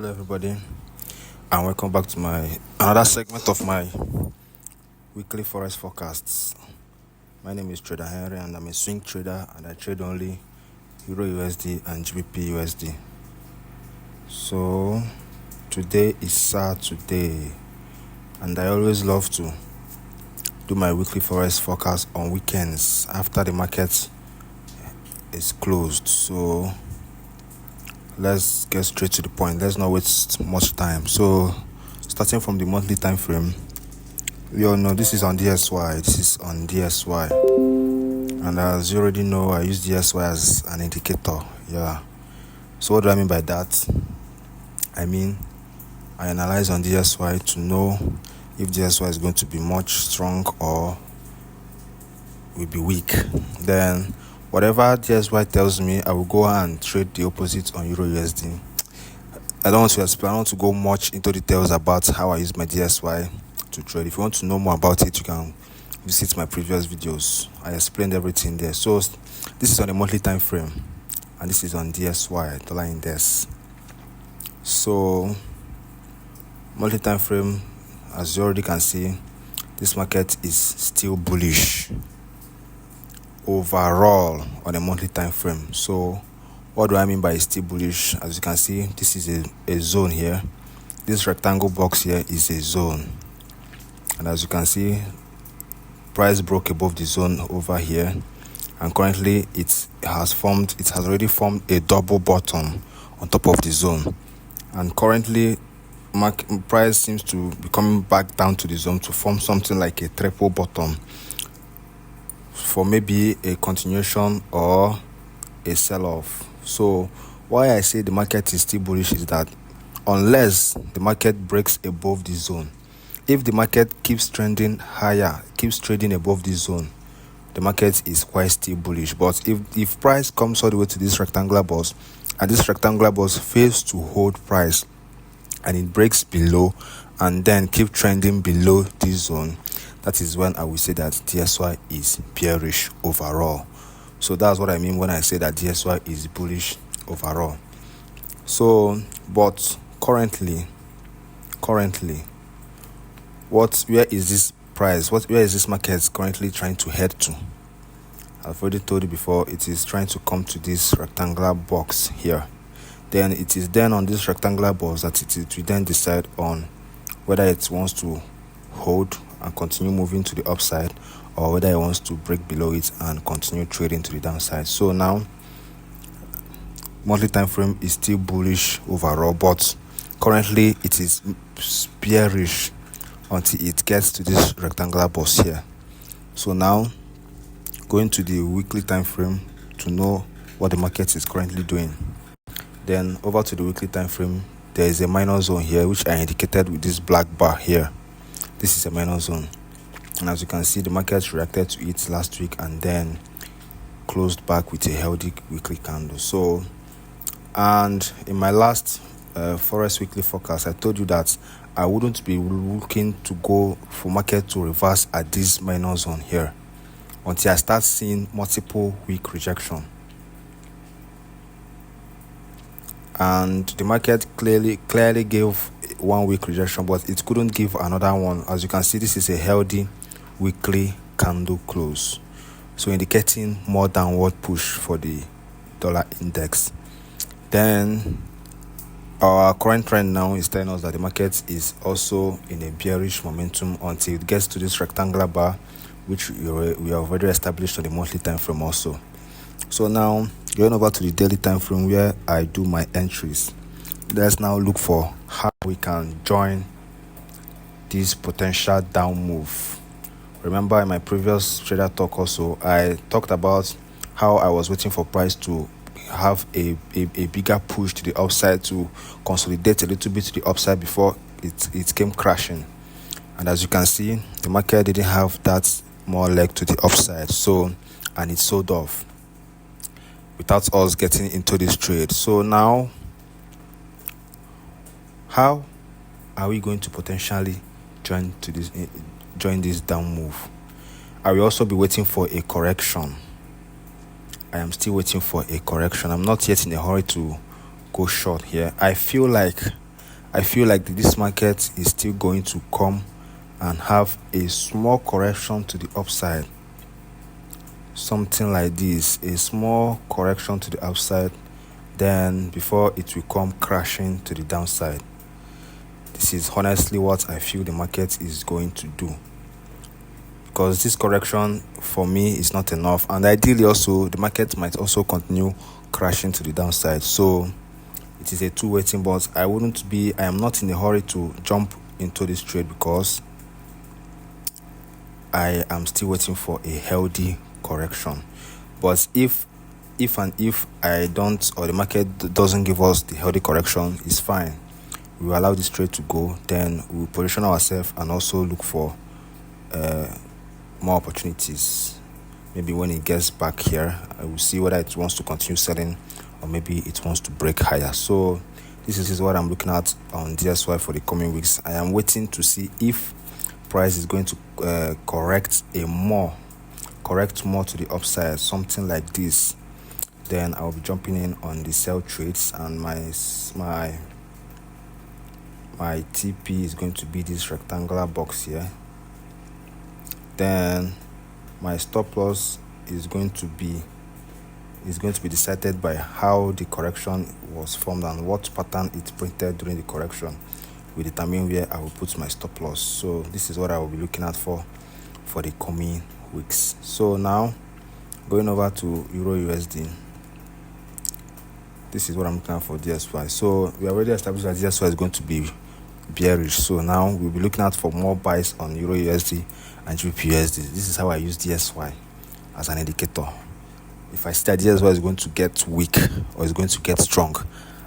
Hello everybody, and welcome back to my another segment of my weekly forex forecasts. My name is Trader Henry and I'm a swing trader, and I trade only Euro USD and GBP USD. So today is Saturday, and I always love to do my weekly forex forecast on weekends after the market is closed. So let's get straight to the point. Let's not waste much time. So starting from the monthly time frame, we all know this is on DSY. And as you already know, I use DSY as an indicator. So what do I mean by that? I mean, I analyze on DSY to know if DSY is going to be much strong or will be weak. Then whatever DSY tells me, I will go and trade the opposite on Euro USD. I don't want to explain. I don't want to go much into details about how I use my DSY to trade. If you want to know more about it, you can visit my previous videos. I explained everything there. So this is on the monthly time frame, and this is on DSY, dollar index. So monthly time frame, as you already can see, this market is still bullish overall on a monthly time frame. So what do I mean by still bullish? As you can see, this is a zone here. This rectangle box here is a zone, and as you can see, price broke above the zone over here, and currently it has already formed a double bottom on top of the zone, and currently price seems to be coming back down to the zone to form something like a triple bottom for maybe a continuation or a sell-off. So why I say the market is still bullish is that unless the market breaks above the zone, if the market keeps trending higher, keeps trading above the zone, the market is quite still bullish. But if price comes all the way to this rectangular box, and this rectangular box fails to hold price, and it breaks below and then keep trending below this zone, that is when I will say that DSY is bearish overall. So that's what I mean when I say that DSY is bullish overall. So, but currently, where is this price? Where is this market currently trying to head to? I've already told you before, it is trying to come to this rectangular box here. Then it is then on this rectangular box that it will then decide on whether it wants to hold and continue moving to the upside, or whether it wants to break below it and continue trading to the downside. So now monthly time frame is still bullish overall, but currently it is bearish until it gets to this rectangular box here. So now going to the weekly time frame to know what the market is currently doing. Then over to the weekly time frame, there is a minor zone here which I indicated with this black bar here. This is a minor zone, and as you can see, the market reacted to it last week and then closed back with a healthy weekly candle. So, and in my last Forex weekly forecast, I told you that I wouldn't be looking to go for market to reverse at this minor zone here until I start seeing multiple week rejection. And the market clearly gave 1 week rejection, but it couldn't give another one. As you can see, this is a healthy weekly candle close, so indicating more downward push for the dollar index. Then our current trend now is telling us that the market is also in a bearish momentum until it gets to this rectangular bar, which we have already established on the monthly time frame also. So now going over to the daily time frame where I do my entries, let's now look for how we can join this potential down move. Remember, in my previous trader talk also, I talked about how I was waiting for price to have a bigger push to the upside, to consolidate a little bit to the upside before it came crashing. And as you can see, the market didn't have that more leg to the upside, and it sold off without us getting into this trade. So now, how are we going to potentially join this down move? I will also be waiting for a correction. I am still waiting for a correction. I'm not yet in a hurry to go short here. I feel like I feel like this market is still going to come and have a small correction to the upside. Something like this, a small correction to the upside, then before it will come crashing to the downside. This is honestly what I feel the market is going to do, because this correction for me is not enough, and ideally also the market might also continue crashing to the downside. So it is a two-way thing, but I am not in a hurry to jump into this trade because I am still waiting for a healthy correction. But if I don't, or the market doesn't give us the healthy correction, it's fine. We will allow this trade to go, then we will position ourselves and also look for more opportunities. Maybe when it gets back here, I will see whether it wants to continue selling or maybe it wants to break higher. So this is what I'm looking at on DSY for the coming weeks. I am waiting to see if price is going to correct more to the upside, something like this. Then I'll be jumping in on the sell trades, and my TP is going to be this rectangular box here. Then my stop loss is going to be decided by how the correction was formed and what pattern it printed during the correction will determine where I will put my stop loss. So this is what I will be looking at for the coming weeks. So now going over to Euro USD, this is what I'm looking at for DSY. So we already established that DSY is going to be bearish. So now we'll be looking out for more buys on Euro USD and GBP USD. This is how I use DSY as an indicator. If I see that DSY is going to get weak or is going to get strong,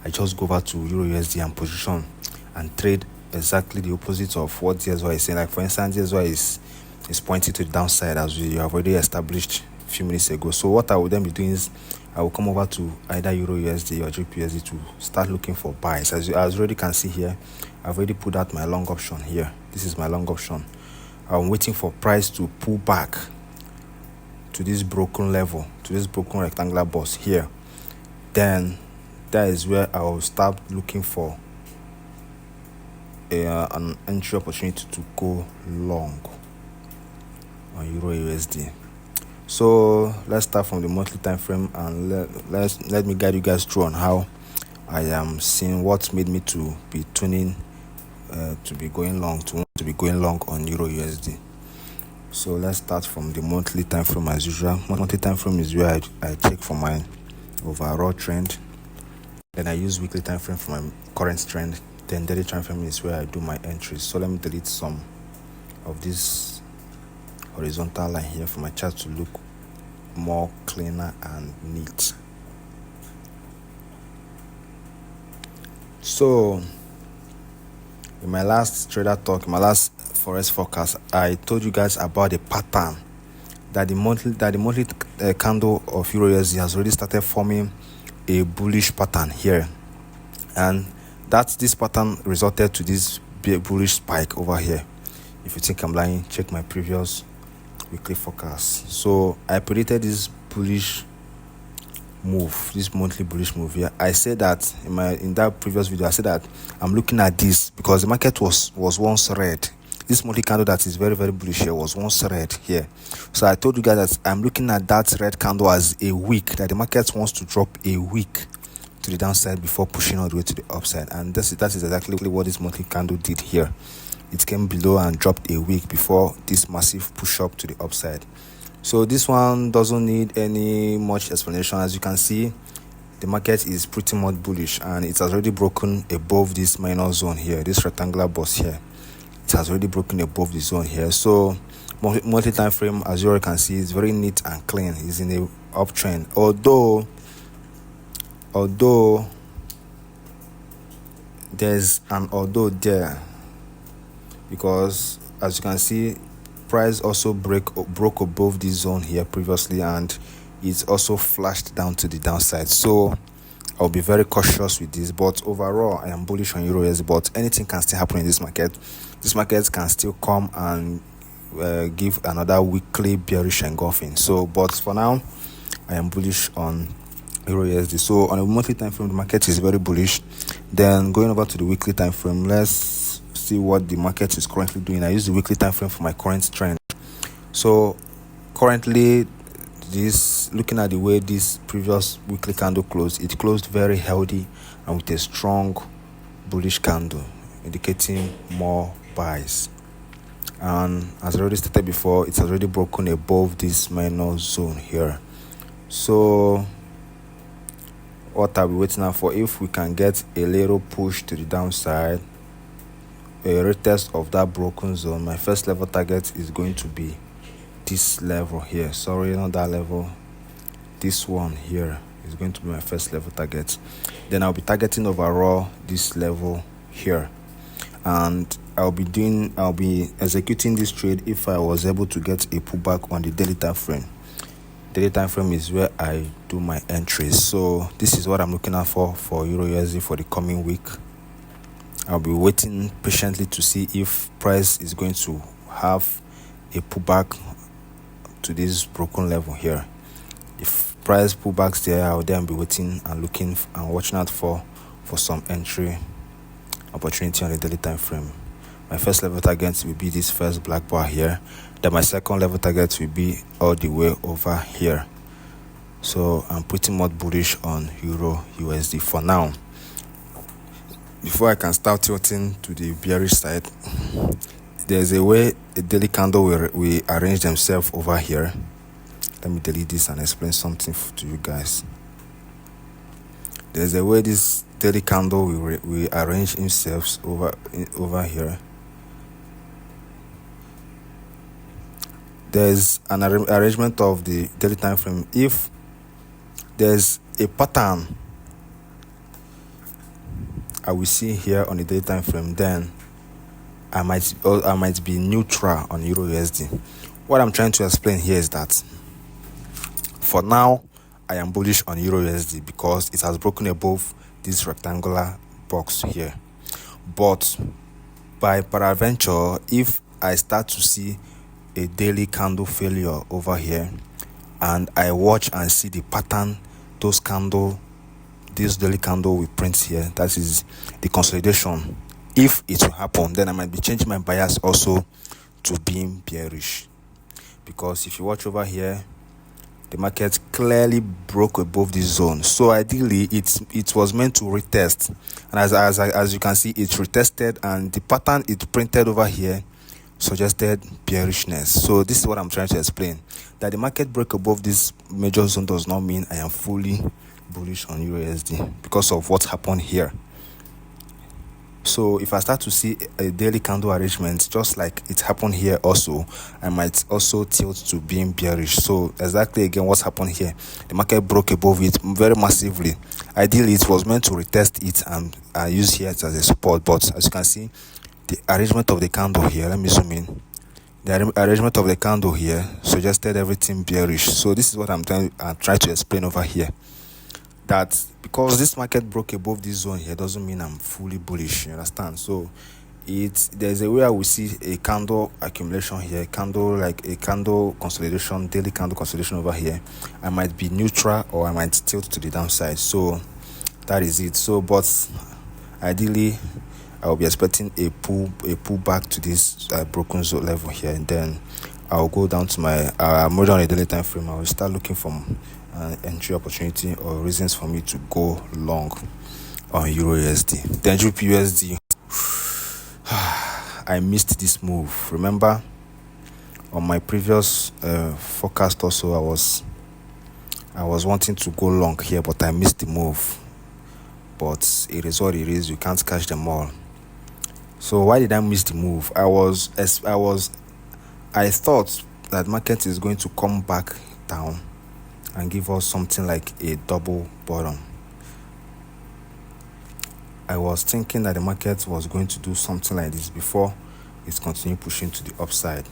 I just go over to Euro USD and position and trade exactly the opposite of what DSY is saying. Like for instance, DSY is pointing to the downside, as we have already established a few minutes ago. So what I will then be doing is I will come over to either Euro USD or GBP USD to start looking for buys. As you already can see here, I've already put out my long option here. This is my long option. I'm waiting for price to pull back to this broken level, to this broken rectangular box here. Then that is where I will start looking for an entry opportunity to go long on Euro USD. So let's start from the monthly time frame, and let me guide you guys through on how I am seeing what made me to be tuning to be going long on Euro USD. So let's start from the monthly time frame as usual. Monthly time frame is where I check for my overall trend. Then I use weekly time frame for my current trend. Then daily time frame is where I do my entries. So let me delete some of this horizontal line here for my chart to look more cleaner and neat. So in my last trader talk, my last Forex forecast, I told you guys about the pattern that the monthly candle of Euro USD has already started forming a bullish pattern here, and this pattern resulted to this bullish spike over here. If you think I'm lying, check my previous weekly forecast. So I predicted this bullish move, this monthly bullish move here. I said that in that previous video, I said that I'm looking at this because the market was once red. This monthly candle that is very, very bullish here was once red here. So I told you guys that I'm looking at that red candle as a wick, that the market wants to drop a wick to the downside before pushing all the way to the upside. And that is exactly what this monthly candle did here. It came below and dropped a wick before this massive push up to the upside. So this one doesn't need any much explanation. As you can see, the market is pretty much bullish, and it has already broken above this minor zone here, this rectangular box here. It has already broken above the zone here. So monthly time frame, as you all can see, is very neat and clean. It's in a uptrend, although there's an although there, because as you can see, price also broke above this zone here previously, and it's also flashed down to the downside. So I'll be very cautious with this, but overall I am bullish on Euro USD. But anything can still happen in this market. This market can still come and give another weekly bearish engulfing. So but for now, I am bullish on Euro USD. So on a monthly time frame, the market is very bullish. Then going over to the weekly time frame, let's see what the market is currently doing. I use the weekly time frame for my current trend. So currently, this, looking at the way this previous weekly candle closed, it closed very healthy and with a strong bullish candle indicating more buys. And as I already stated before, it's already broken above this minor zone here. So what I'll be waiting out for, if we can get a little push to the downside, a retest of that broken zone, my first level target is going to be this level here. Sorry, not that level. This one here is going to be my first level target. Then I'll be targeting overall this level here, and I'll be executing this trade if I was able to get a pullback on the daily time frame. Daily time frame is where I do my entries. So this is what I'm looking out for Euro USD for the coming week. I'll be waiting patiently to see if price is going to have a pullback to this broken level here. If price pullbacks there, I'll then be waiting and looking and watching out for some entry opportunity on the daily time frame. My first level target will be this first black bar here. Then my second level target will be all the way over here. So I'm pretty much bullish on Euro USD for now. Before I can start tilting to the bearish side, there's a way a daily candle will arrange themselves over here. Let me delete this and explain something to you guys. There's a way this daily candle will arrange himself over here. There's an arrangement of the daily time frame. If there's a pattern I will see here on the daily time frame, then I might be neutral on Euro USD. What I'm trying to explain here is that for now I am bullish on Euro USD because it has broken above this rectangular box here. But by peradventure, if I start to see a daily candle failure over here and I watch and see the pattern this daily candle will print here, that is the consolidation, if it will happen, then I might be changing my bias also to being bearish. Because if you watch over here, the market clearly broke above this zone. So ideally, it was meant to retest, and as you can see, it retested, and the pattern it printed over here suggested bearishness. So this is what I'm trying to explain. That the market break above this major zone does not mean I am fully bullish on Euro USD because of what happened here. So if I start to see a daily candle arrangement just like it happened here also, I might also tilt to being bearish. So exactly again what happened here, the market broke above it very massively. Ideally it was meant to retest it and use here as a support, but as you can see, the arrangement of the candle here, let me zoom in, the arrangement of the candle here suggested everything bearish. So this is what I'm trying to explain over here, that because this market broke above this zone here doesn't mean I'm fully bullish, you understand? So there's a way I will see a candle accumulation here, a candle consolidation, daily candle consolidation over here. I might be neutral or I might tilt to the downside. So that is it. So but ideally I will be expecting a pull back to this broken zone level here, and then I'll go down to my more on a daily time frame. I will start looking for entry opportunity or reasons for me to go long on Euro USD. Then USD, I missed this move. Remember on my previous forecast also I was wanting to go long here, but I missed the move. But it is what it is. You can't catch them all. So why did I miss the move? I thought that market is going to come back down and give us something like a double bottom. I was thinking that the market was going to do something like this before it continued pushing to the upside.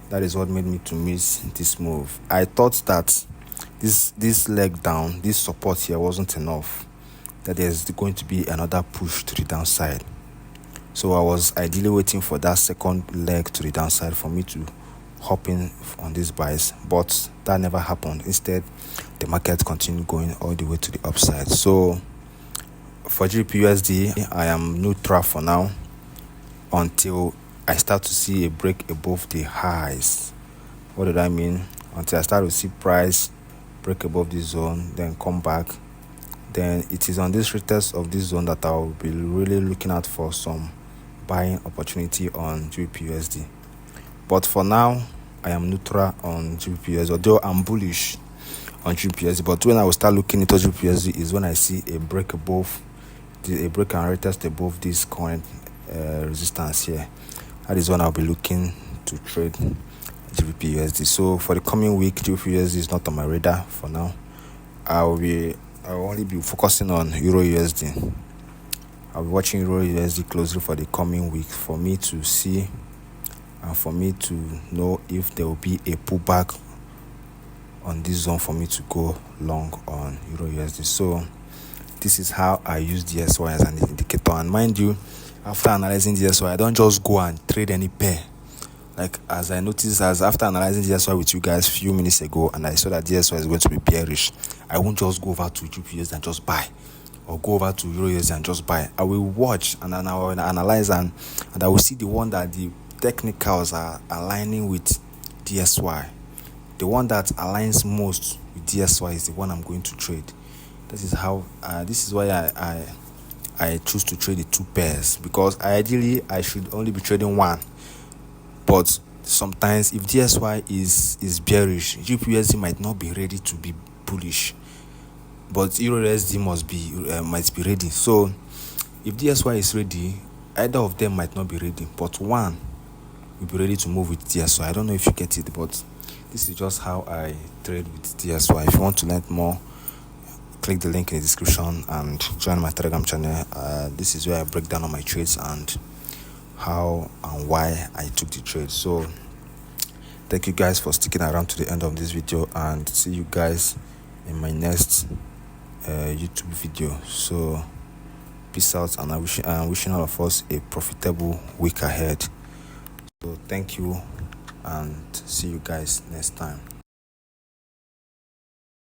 That is what made me to miss this move. I thought that this leg down, this support here wasn't enough, that there's going to be another push to the downside. So I was ideally waiting for that second leg to the downside for me to hop in on these buys, but that never happened. Instead, the market continued going all the way to the upside. So for GBPUSD, I am neutral for now until I start to see a break above the highs. What did I mean? Until I start to see price break above this zone, then come back. Then it is on this retest of this zone that I will be really looking out for some buying opportunity on GBPUSD. But for now, I am neutral on GBPUSD, although I'm bullish on GBPUSD. But when I will start looking into GBPUSD is when I see a break above, a break and retest above this current resistance here. That is when I'll be looking to trade GBPUSD. So for the coming week, GBPUSD is not on my radar for now. I will only be focusing on EURUSD. I'll be watching EURUSD closely for the coming week for me to see and for me to know if there will be a pullback on this zone for me to go long on EURUSD. So this is how I use DSY as an indicator. And mind you, after analyzing DSY, I don't just go and trade any pair. Like as I noticed, as after analyzing DSY with you guys a few minutes ago, and I saw that DSY is going to be bearish, I won't just go over to GBPUSD and just buy, or go over to EURUSD and just buy. I will watch and then I will analyze and I will see the one that the technicals are aligning with DSY. The one that aligns most with DSY is the one I'm going to trade. This is how. This is why I choose to trade the two pairs, because ideally I should only be trading one. But sometimes if DSY is bearish, GBPUSD might not be ready to be bullish, but EURUSD might be ready. So if DSY is ready, either of them might not be ready, but one will be ready to move with DSY. I don't know if you get it, but this is just how I trade with DSY. If you want to learn more, click the link in the description and join my Telegram channel. This is where I break down all my trades and how and why I took the trade. So thank you guys for sticking around to the end of this video, and see you guys in my next YouTube video. So peace out, and I'm wishing all of us a profitable week ahead. So thank you, and see you guys next time.